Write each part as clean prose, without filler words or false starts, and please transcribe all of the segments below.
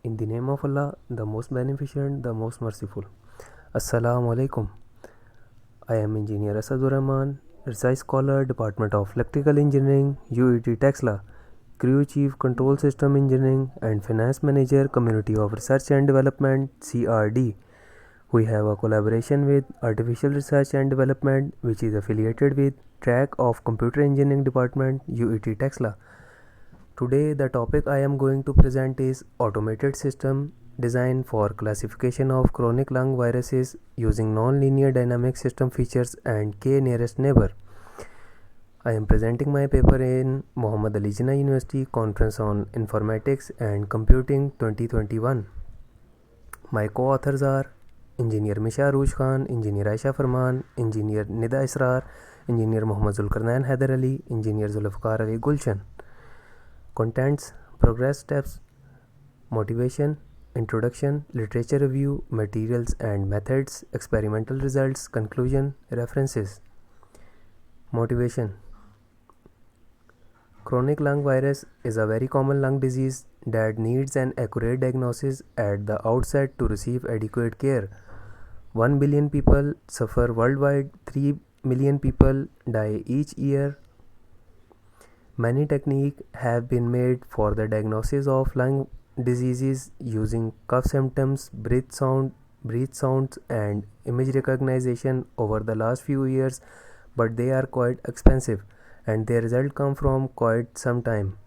In the name of Allah, the most beneficent, the most merciful. Assalamu alaikum. I am Engineer Asadur Rahman, Research Scholar, Department of Electrical Engineering, UET Texla, Crew Chief Control System Engineering and Finance Manager, Community of Research and Development, CRD. We have a collaboration with Artificial Research and Development, which is affiliated with Track of Computer Engineering Department, UET Texla. Today the topic I am going to present is automated system design for classification of chronic lung viruses using non-linear dynamic system features and K nearest neighbor. I am presenting my paper in Muhammad Ali Jinnah University Conference on Informatics and Computing 2021. My co-authors are Engineer Misha Aruj Khan, Engineer Aisha Farman, Engineer Nida Israr, Engineer Muhammad Zulkarnain Haider Ali, Engineer Zulfikar Ali Gulshan. Contents, progress steps, motivation, introduction, literature review, materials and methods, experimental results, conclusion, references. Motivation. Chronic lung virus is a very common lung disease that needs an accurate diagnosis at the outset to receive adequate care. 1 billion people suffer worldwide, 3 million people die each year. Many techniques have been made for the diagnosis of lung diseases using cough symptoms, breath sounds and image recognition over the last few years, but they are quite expensive and their results come from quite some time.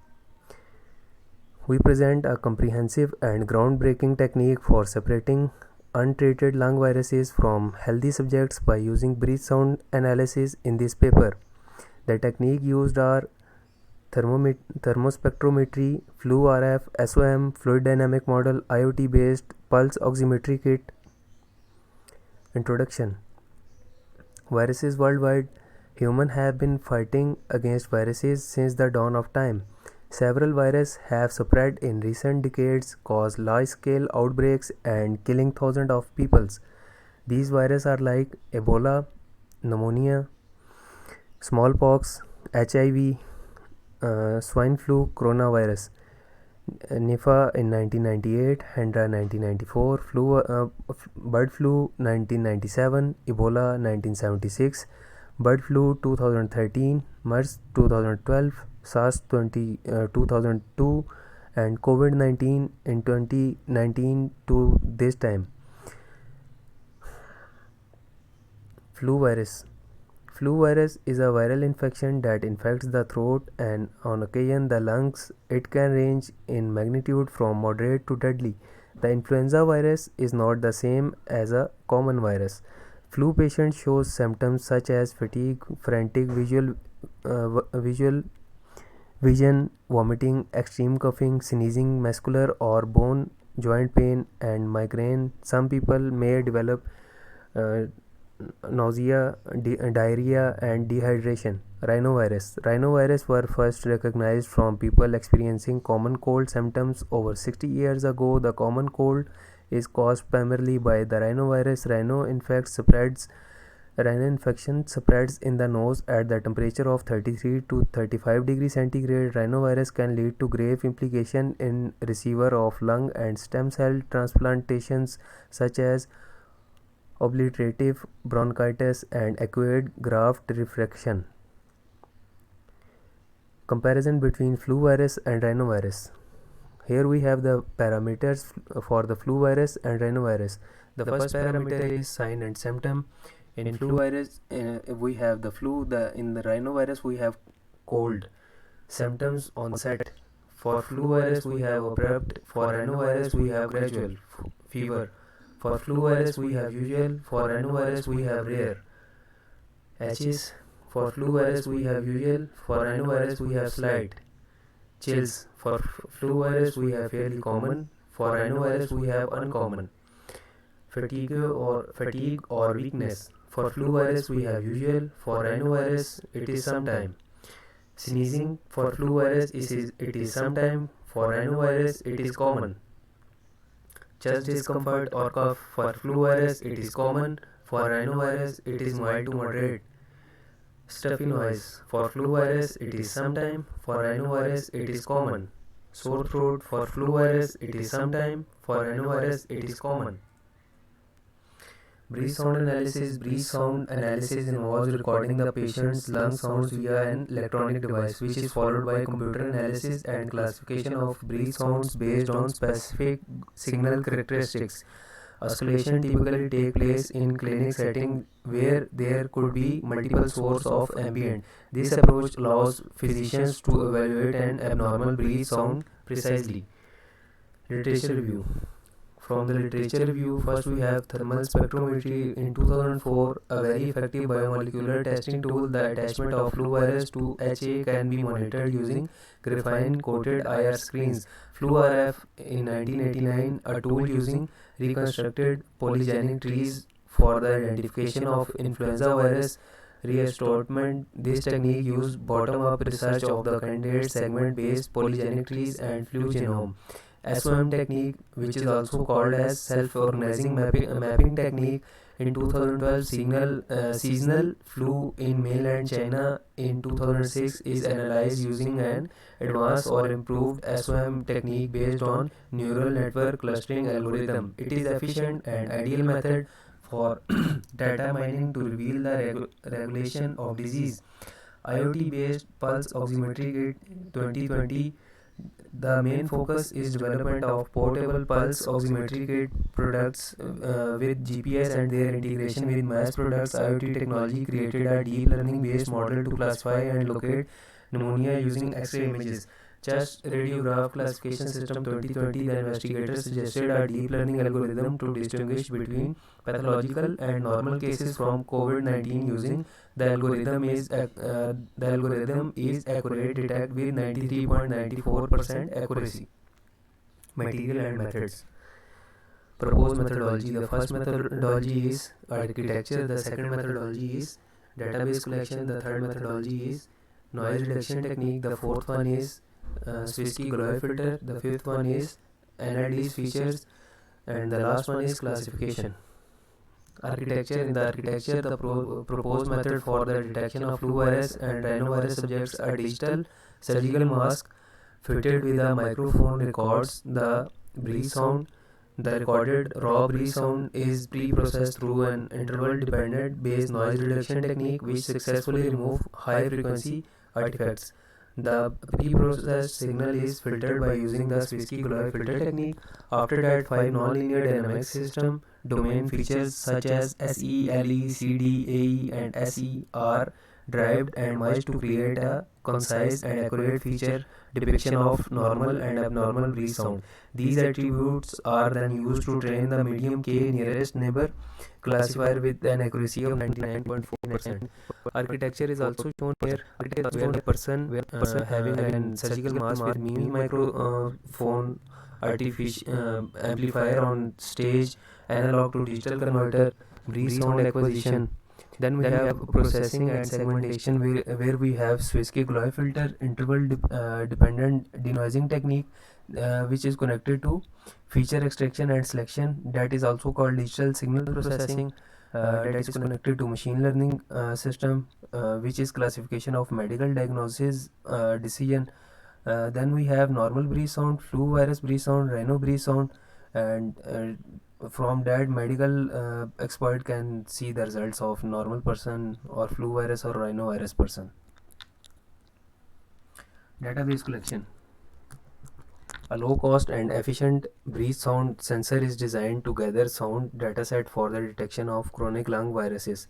We present a comprehensive and groundbreaking technique for separating untreated lung viruses from healthy subjects by using breath sound analysis in this paper. The technique used are thermospectrometry, flu RF, SOM, fluid dynamic model, IoT based pulse oximetry kit. Introduction. Viruses worldwide. Humans have been fighting against viruses since the dawn of time. Several viruses have spread in recent decades, caused large-scale outbreaks and killing thousands of people. These viruses are like Ebola, pneumonia, smallpox, HIV, swine flu, coronavirus, Nipah in 1998, Hendra 1994, bird flu 1997, Ebola 1976, bird flu 2013, MERS 2012, SARS 2002 and COVID-19 in 2019 to this time. Flu virus. Flu virus is a viral infection that infects the throat and on occasion the lungs. It can range in magnitude from moderate to deadly. The influenza virus is not the same as a common virus. Flu patient shows symptoms such as fatigue, frantic visual vision, vomiting, extreme coughing, sneezing, muscular or bone joint pain and migraine. Some people may develop nausea, diarrhea and dehydration. Rhinovirus. Rhinovirus were first recognized from people experiencing common cold symptoms over 60 years ago. The common cold is caused primarily by the rhinovirus. Rhino infection spreads in the nose at the temperature of 33 to 35 degrees centigrade. Rhinovirus can lead to grave implications in receiver of lung and stem cell transplantations such as obliterative bronchitis and acquired graft refraction. Comparison between flu virus and rhinovirus. Here we have the parameters for the flu virus and rhinovirus. The first parameter is sign and symptom. In flu virus, we have the flu. In the rhinovirus, we have cold. Symptoms onset. For flu virus, we have abrupt. For rhinovirus, we have gradual fever. For flu virus, we have usual. For rhinovirus, we have rare. H's. For flu virus, we have usual. For rhinovirus, we have slight. Chills. For flu virus, we have fairly common. For rhinovirus, we have uncommon. Fatigue or weakness. For flu virus, we have usual. For rhinovirus, it is sometime. Sneezing. For flu virus, it is sometime. For rhinovirus, it is common. Chest discomfort or cough. For flu virus, it is common. For rhinovirus, it is mild to moderate. Stuffy noise. For flu virus, it is sometime. For rhinovirus, it is common. Sore throat for flu virus, it is sometime. For rhinovirus, it is common. Breath sound analysis. Breath sound analysis involves recording the patient's lung sounds via an electronic device, which is followed by computer analysis and classification of breath sounds based on specific signal characteristics. Oscillation typically take place in clinic setting where there could be multiple sources of ambient. This approach allows physicians to evaluate an abnormal breath sound precisely. Literature review. From the literature review, first we have thermal spectrometry. In 2004, a very effective biomolecular testing tool. The attachment of flu virus to HA can be monitored using graphene-coated IR screens. FluRF in 1989, a tool using reconstructed polygenic trees for the identification of influenza virus reassortment. This technique used bottom-up research of the candidate segment-based polygenic trees and flu genome. SOM technique, which is also called as self-organizing mapping technique. In 2012, seasonal flu in mainland China in 2006 is analyzed using an advanced or improved SOM technique based on neural network clustering algorithm. It is efficient and ideal method for data mining to reveal the regulation of disease. IoT-based pulse oximetry kit 2020. The main focus is development of portable pulse oximetry kit products with GPS and their integration with mass products. IoT technology created a deep learning based model to classify and locate pneumonia using X-ray images. Chest radiograph classification system 2020. The investigators suggested a deep learning algorithm to distinguish between pathological and normal cases from COVID-19 using the algorithm is accurate detect with 93.94% accuracy. Material and methods. Proposed methodology. The first methodology is architecture. The second methodology is database collection. The third methodology is noise reduction technique. The fourth one is Savitzky-Golay filter. The fifth one is NLDS features, and the last one is classification. Architecture. In the architecture, the proposed method for the detection of flu virus and rhinovirus subjects, a digital surgical mask fitted with a microphone records the breath sound. The recorded raw breath sound is pre-processed through an interval dependent based noise reduction technique which successfully remove high frequency artifacts. The pre-processed signal is filtered by using the Savitzky-Golay filter technique. After that, 5 nonlinear dynamic system domain features such as SE, LE, CD, AE and SE are derived and merged to create a concise and accurate feature depiction of normal and abnormal breath sound. These attributes are then used to train the medium K nearest neighbor classifier with an accuracy of 99.4%. Architecture is also shown here, where the person having a surgical mask with mini microphone artificial amplifier on stage, analog to digital converter, breath sound acquisition. Then we have processing and segmentation, where we have Savitzky-Golay filter, interval dependent denoising technique, which is connected to feature extraction and selection. That is also called digital signal processing. That is connected to machine learning system, which is classification of medical diagnosis decision. Then we have normal breath sound, flu virus breath sound, rhino breath sound, and from that medical expert can see the results of normal person or flu virus or rhinovirus person. Database collection. A low cost and efficient breath sound sensor is designed to gather sound dataset for the detection of chronic lung viruses.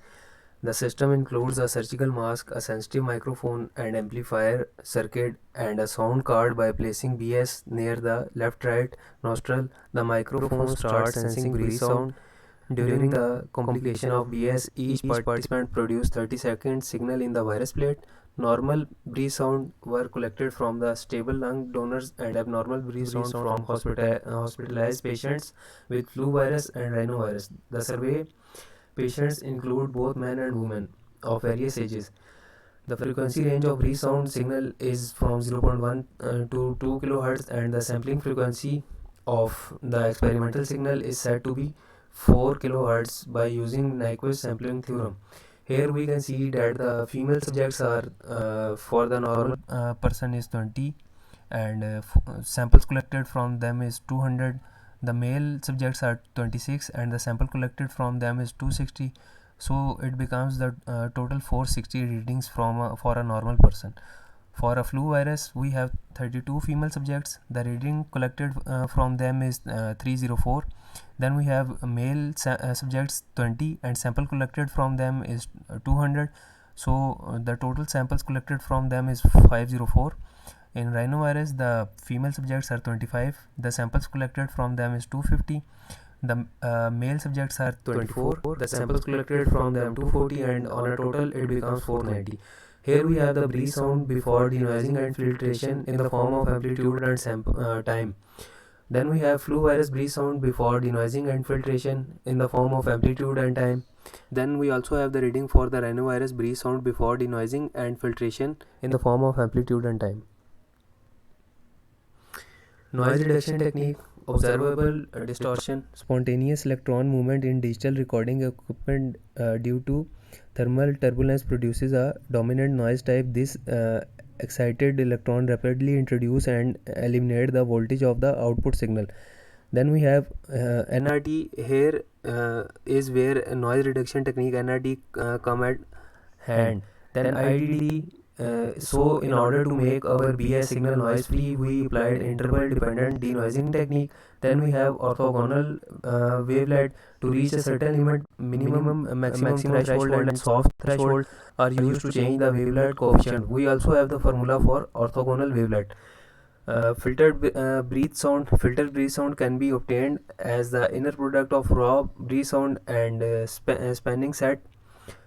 The system includes a surgical mask, a sensitive microphone and amplifier circuit, and a sound card. By placing BS near the left-right nostril, the microphone starts sensing breath sound. During the complication of BS, each participant produced 30-second signal in the virus plate. Normal breath sound were collected from the stable lung donors and abnormal breath sound from hospitalized patients with flu virus and rhinovirus. The survey patients include both men and women of various ages. The frequency range of breath sound signal is from 0.1 to 2 kHz, and the sampling frequency of the experimental signal is said to be 4 kHz by using Nyquist sampling theorem. Here we can see that the female subjects are for the normal person is 20 and samples collected from them is 200. The male subjects are 26 and the sample collected from them is 260. So it becomes the total 460 readings from for a normal person. For a flu virus, we have 32 female subjects. The reading collected from them is 304. Then we have male subjects 20 and sample collected from them is 200. So the total samples collected from them is 504. In rhinovirus, the female subjects are 25. The samples collected from them is 250. The male subjects are 24. The samples collected from them 240, and on a total it becomes 490. Here we have the breathe sound before denoising and filtration in the form of amplitude and time. Then we have flu virus breathe sound before denoising and filtration in the form of amplitude and time. Then we also have the reading for the rhinovirus breathe sound before denoising and filtration in the form of amplitude and time. Noise reduction technique: observable distortion, spontaneous electron movement in digital recording equipment due to thermal turbulence produces a dominant noise type. This excited electron rapidly introduce and eliminate the voltage of the output signal. Then we have NRT. Here is where a noise reduction technique NRT come at hand. Then IDD. So in order to make our BS signal noise free, we applied interval dependent denoising technique. Then we have orthogonal wavelet. To reach a certain limit, minimum, maximum threshold and soft threshold are used to change the wavelet coefficient. We also have the formula for orthogonal wavelet. Filtered breathe sound. Filtered breathe sound can be obtained as the inner product of raw breathe sound and spanning set.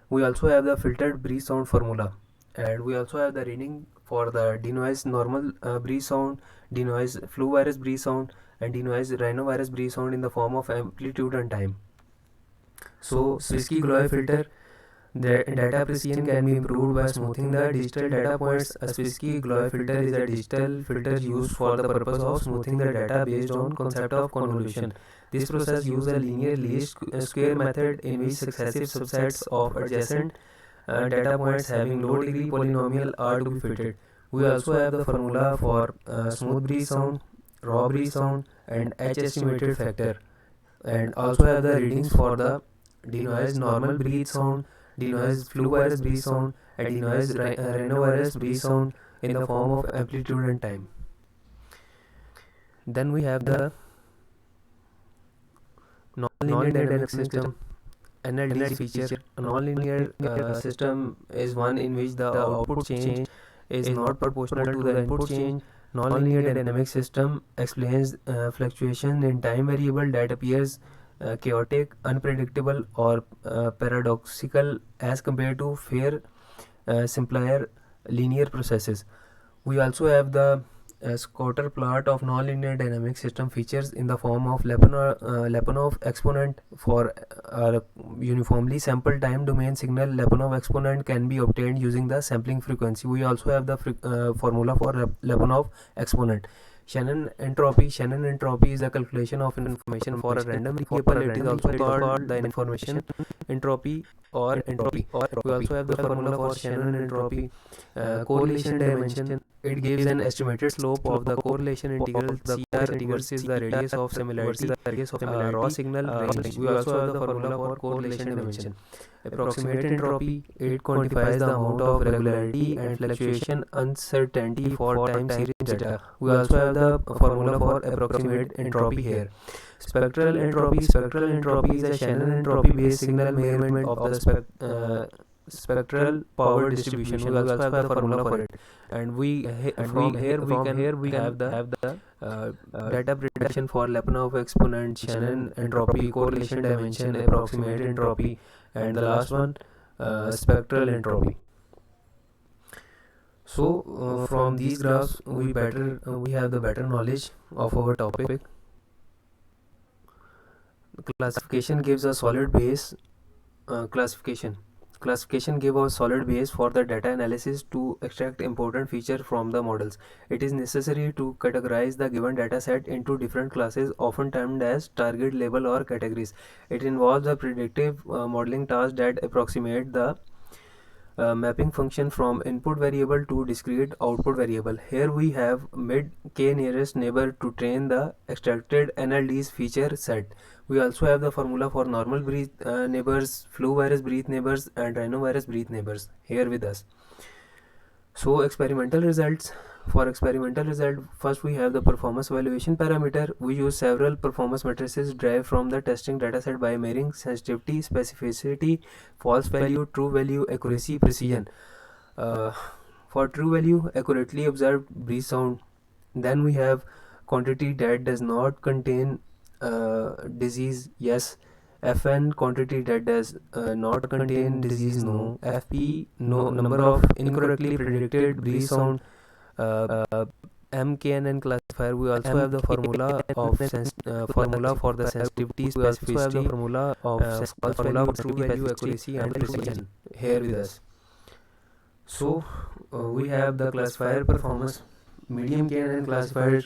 We also have the filtered breathe sound formula. And we also have the reading for the denoise normal breathe sound, denoise flu virus breathe sound, and denoise rhinovirus breathe sound in the form of amplitude and time. So Savitzky-Golay filter, the data precision can be improved by smoothing the digital data points. A Savitzky-Golay filter is a digital filter used for the purpose of smoothing the data based on concept of convolution. This process uses a linear least square method in which successive subsets of adjacent data points having low degree polynomial are to be fitted. We also have the formula for smooth breathe sound, raw breathe sound, and H estimated factor, and also have the readings for the denoise normal breathe sound, denoise flu virus breathe sound, and denoise rhinovirus breathe sound in the form of amplitude and time. Then we have the nonlinear dynamic system. NLDS feature. A nonlinear system is one in which the output change is not proportional to the input change. Nonlinear dynamic system explains fluctuation in time variable that appears chaotic, unpredictable, or paradoxical as compared to fair, simpler linear processes. We also have the scatter plot of nonlinear dynamic system features in the form of Lyapunov exponent. For a uniformly sampled time domain signal, Lyapunov exponent can be obtained using the sampling frequency. We also have the formula for Lyapunov exponent. Shannon entropy. Shannon entropy is a calculation of information for a random variable. It is also called the information entropy or entropy. We also have the formula for Shannon entropy. Correlation dimension. It gives an estimated slope of the correlation integral. The CR versus the radius of similarity. Raw signal range. We also have the formula for correlation dimension. Approximate entropy. It quantifies the amount of regularity and fluctuation uncertainty for time series data. We also have the formula for approximate entropy here. Spectral entropy. Spectral entropy is a Shannon entropy based signal measurement of the spectral power distribution. We also have the formula for it, and we have the data prediction for Lyapunov exponent, Shannon entropy, correlation dimension, approximate entropy, and the last one spectral entropy. So from these graphs we have the better knowledge of our topic. Classification gives a solid base. Classification gives a solid base for the data analysis to extract important features from the models. It is necessary to categorize the given data set into different classes, often termed as target label or categories. It involves a predictive modeling task that approximate the mapping function from input variable to discrete output variable. Here we have mid k nearest neighbor to train the extracted NLDS feature set. We also have the formula for normal breathe neighbors, flu virus breathe neighbors, and rhinovirus breathe neighbors here with us. So experimental results. For experimental result, first we have the performance evaluation parameter. We use several performance matrices derived from the testing dataset by measuring sensitivity, specificity, false value, true value, accuracy, precision. For true value, accurately observed breathe sound. Then we have quantity that does not contain disease, yes. Fn, quantity that does not contain disease, no. Fp, no. Number of incorrectly predicted breathe sound. KNN classifier. We also have the formula of formula for the sensitivity, specificity. We also have the formula of true value, accuracy, and precision here with us. So we have the classifier performance. Medium KNN classifier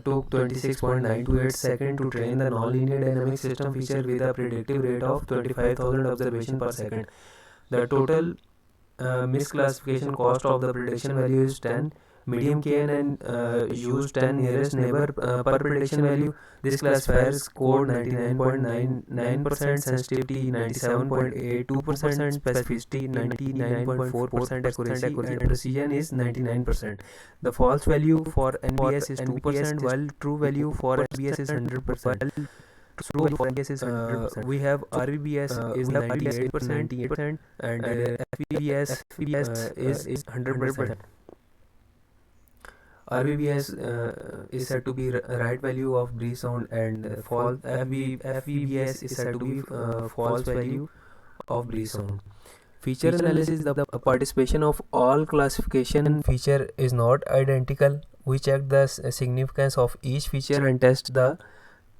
took 26.928 seconds to train the nonlinear dynamic system feature with a predictive rate of 25,000 observations per second. The total misclassification cost of the prediction value is 10. Medium KNN used 10 nearest neighbor per prediction value. This classifier scored 99.99%, sensitivity 97.82%, specificity 99.4%, accuracy and precision is 99%. The false value for NBS is 2%, while true value for NBS is 100%. So we have RVBS is 98%, and FVBS is 100%. RVBS is said to be right value of breathe sound, and FVBS is said to be false value of breathe sound. Feature analysis. The participation of all classification feature is not identical. We check the significance of each feature and test the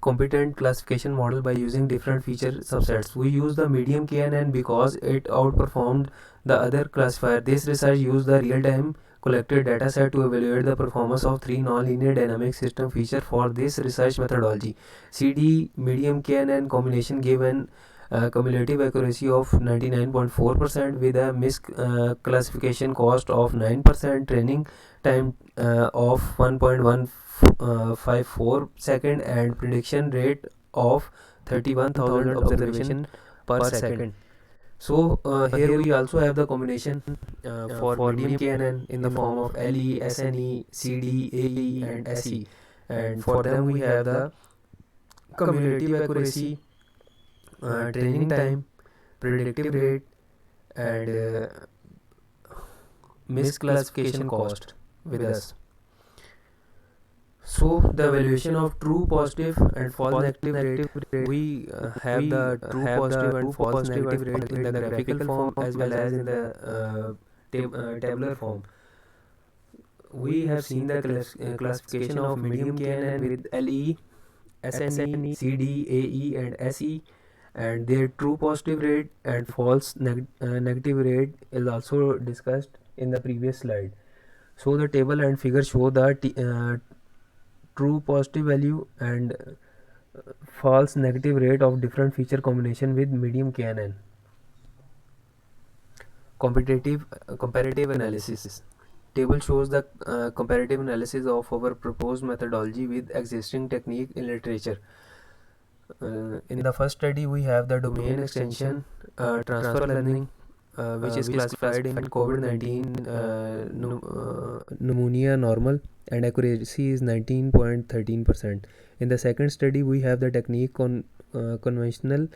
competent classification model by using different feature subsets. We use the medium KNN because it outperformed the other classifier. This research used the real-time collected dataset to evaluate the performance of 3 nonlinear dynamic system feature. For this research methodology, CD medium KNN combination gave an cumulative accuracy of 99.4% with a misclassification cost of 9%, training time of 1.154 second, and prediction rate of 31,000 observation per second. So here we also have the combination for medium KNN in the form of LE, SNE, CD, AE and SE, and for them we have the cumulative accuracy, training time, predictive rate, and misclassification cost with us. So the evaluation of true positive and false negative rate, we have the true positive and false negative rate in the graphical form as well as in the tabular form. We have seen the classification of medium KNN with LE, SNE, CD, AE and SE, and their true positive rate and false negative rate is also discussed in the previous slide. So the table and figure show the true positive value and false negative rate of different feature combination with medium KNN. Comparative analysis. Table shows the comparative analysis of our proposed methodology with existing technique in literature. In the first study, we have the domain extension transfer learning, which is classified in COVID-19 pneumonia normal, and accuracy is 19.13%. In the second study, we have the technique conventional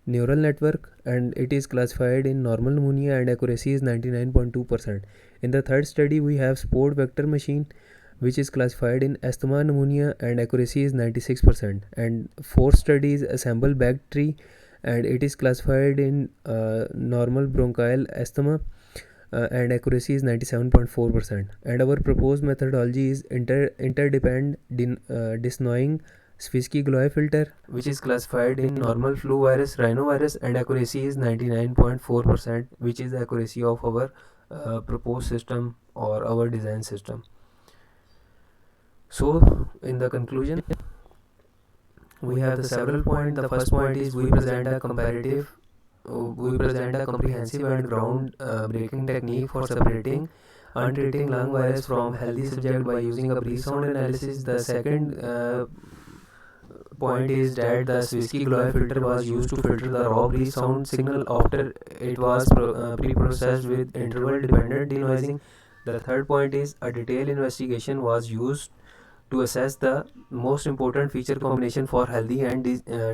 neural network, and it is classified in normal pneumonia and accuracy is 99.2%. In the third study, we have sport vector machine, which is classified in asthma pneumonia and accuracy is 96%. And fourth study is assemble bag tree, and it is classified in normal bronchial asthma and accuracy is 97.4%. And our proposed methodology is interdependent denoising Savitzky-Golay filter, which is classified in normal flu virus, rhinovirus, and accuracy is 99.4%, which is the accuracy of our proposed system or our design system. So in the conclusion, we have the several points. The first point is we present a comparative we present a comprehensive and ground-breaking technique for separating untreating lung virus from healthy subject by using a brief sound analysis. The second point is that the Savitzky-Golay filter was used to filter the raw brief sound signal after it was pre-processed with interval dependent denoising. The third point is a detailed investigation was used to assess the most important feature combination for healthy and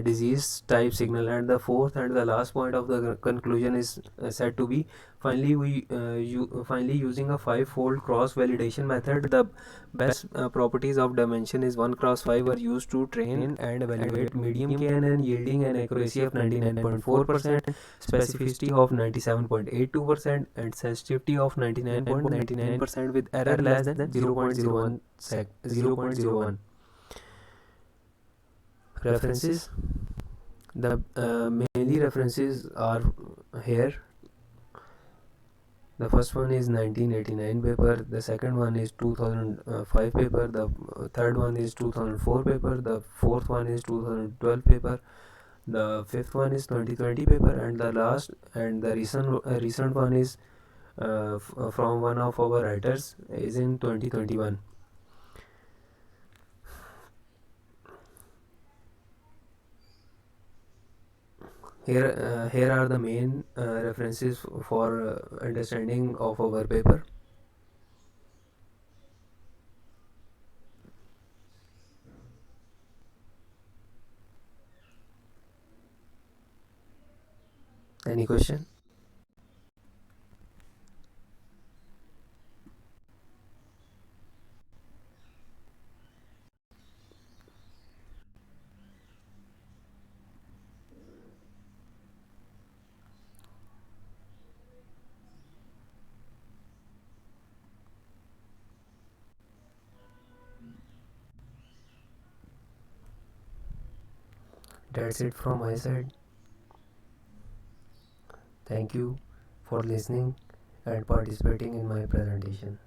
disease type signal. And the fourth and the last point of the conclusion is said to be finally using a 5-fold cross validation method. The best properties of dimension is 1 cross 5 were used to train and evaluate medium KNN yielding an accuracy of 99.4%, specificity of 97.82%, and sensitivity of 99.99% with error less than 0.01. References. The mainly references are here. The first one is 1989 paper, the second one is 2005 paper, the third one is 2004 paper, the fourth one is 2012 paper, the fifth one is 2020 paper, and the last and the recent one is from one of our writers is in 2021. Here are the main references for understanding of our paper. Any question? That's it from my side. Thank you for listening and participating in my presentation.